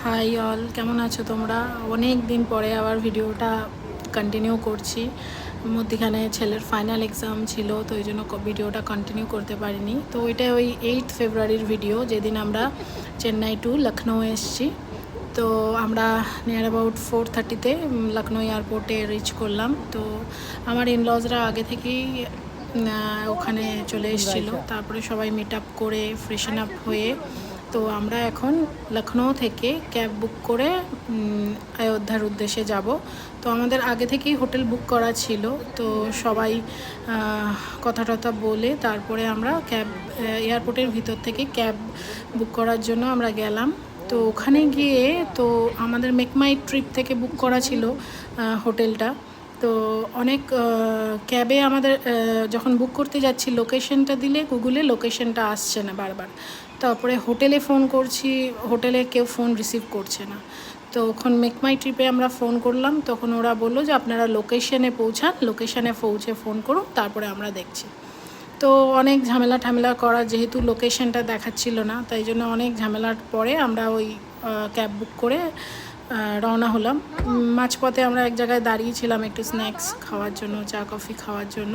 High all, কেমন আছো তোমরা? অনেক দিন পরে আবার ভিডিওটা কন্টিনিউ করছি। মধ্যখানে ছেলের ফাইনাল এক্সাম ছিল, তো এই জন্য ভিডিওটা কন্টিনিউ করতে পারিনি। তো ওইটা ওই 8 ফেব্রুয়ারির ভিডিও, যেদিন আমরা চেন্নাই টু লখনৌ এসেছি। তো আমরা নিয়ার অ্যাবাউট 4:30-তে লখনৌ এয়ারপোর্টে রিচ করলাম। তো আমার ইনলজরা আগে থেকেই ওখানে চলে এসেছিলো। তারপরে সবাই মিট আপ করে ফ্রেশন আপ হয়ে তো আমরা এখন লখনৌ থেকে ক্যাব বুক করে অযোধ্যার উদ্দেশ্যে যাব। তো আমাদের আগে থেকেই হোটেল বুক করা ছিল, তো সবাই কথা টথা বলে তারপরে আমরা এয়ারপোর্টের ভিতর থেকে ক্যাব বুক করার জন্য আমরা গেলাম। তো ওখানে গিয়ে তো আমাদের মেক মাই ট্রিপ থেকে বুক করা ছিল হোটেলটা। তো অনেক ক্যাবে আমাদের যখন বুক করতে যাচ্ছি লোকেশনটা দিলে গুগলে লোকেশনটা আসছে না বারবার। তারপরে হোটেলে ফোন করছি, হোটেলে কেউ ফোন রিসিভ করছে না। তো ওখানে মেক মাই ট্রিপে আমরা ফোন করলাম, তখন ওরা বললো যে আপনারা লোকেশনে পৌঁছান, লোকেশনে পৌঁছে ফোন করুন, তারপরে আমরা দেখছি। তো অনেক ঝামেলা করা, যেহেতু লোকেশনটা দেখাচ্ছিল না, তাই জন্য অনেক ঝামেলার পরে আমরা ওই ক্যাব বুক করে রওনা হলাম। মাঝপথে আমরা এক জায়গায় দাঁড়িয়েছিলাম একটু স্ন্যাক্স খাওয়ার জন্য, চা কফি খাওয়ার জন্য।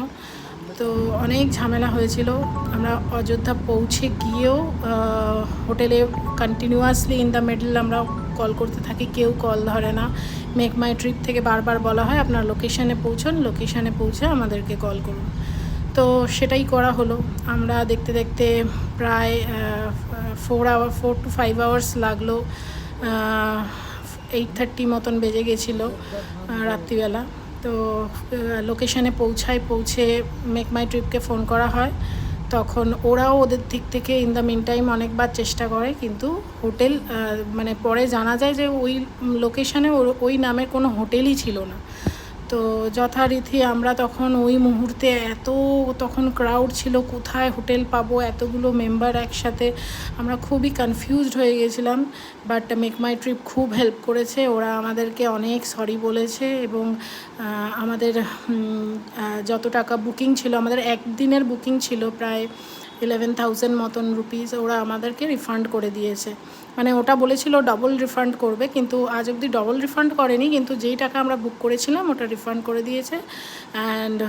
তো অনেক ঝামেলা হয়েছিল। আমরা অযোধ্যা পৌঁছে গিয়েও হোটেলে কন্টিনিউয়াসলি ইন দ্য মিডল আমরা কল করতে থাকি, কেউ কল ধরে না। মেক মাই ট্রিপ থেকে বারবার বলা হয় আপনার লোকেশানে পৌঁছন, লোকেশানে পৌঁছে আমাদেরকে কল করুন। তো সেটাই করা হলো। আমরা দেখতে দেখতে প্রায় 4 to 5 আওয়ার্স লাগলো। 8:30 মতন বেজে গেছিলো রাত্রিবেলা। তো লোকেশানে পৌঁছে মেক মাই ট্রিপকে ফোন করা হয়। তখন ওরাও ওদের দিক থেকে ইন দ্য মিন টাইম অনেকবার চেষ্টা করে, কিন্তু হোটেল মানে পরে জানা যায় যে ওই লোকেশানে ওই নামের কোনো হোটেলই ছিল না। তো যথারীতি আমরা তখন ওই মুহূর্তে তখন ক্রাউড ছিল, কোথায় হোটেল পাবো, এতগুলো মেম্বার একসাথে, আমরা খুবই কনফিউজড হয়ে গেছিলাম। বাট মেক মাই ট্রিপ খুব হেল্প করেছে, ওরা আমাদেরকে অনেক সরি বলেছে এবং আমাদের যত টাকা বুকিং ছিল, আমাদের একদিনের বুকিং ছিল প্রায় 11,000 মতন রুপিস, ওরা আমাদেরকে রিফান্ড করে দিয়েছে। মানে ওটা বলেছিল ডবল রিফান্ড করবে, কিন্তু আজ অবধি ডবল রিফান্ড করেনি, কিন্তু যেই টাকা আমরা বুক করেছিলাম ওটা রিফান্ড করে দিয়েছে। অ্যান্ড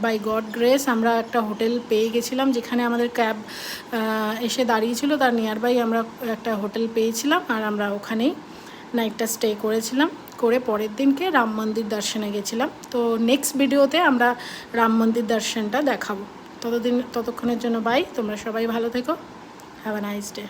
বাই গড গ্রেস আমরা একটা হোটেল পেয়ে গেছিলাম, যেখানে আমাদের ক্যাব এসে দাঁড়িয়েছিল তার নিয়ার বাই আমরা একটা হোটেল পেয়েছিলাম, আর আমরা ওখানেই নাইটটা স্টে করেছিলাম। করে পরের দিনকে রাম মন্দির দর্শনে গেছিলাম। তো নেক্সট ভিডিওতে আমরা রাম মন্দির দর্শনটা দেখাবো। ততক্ষণের জন্য বাই, তোমরা সবাই ভালো থেকো, হ্যাভ আ নাইস ডে।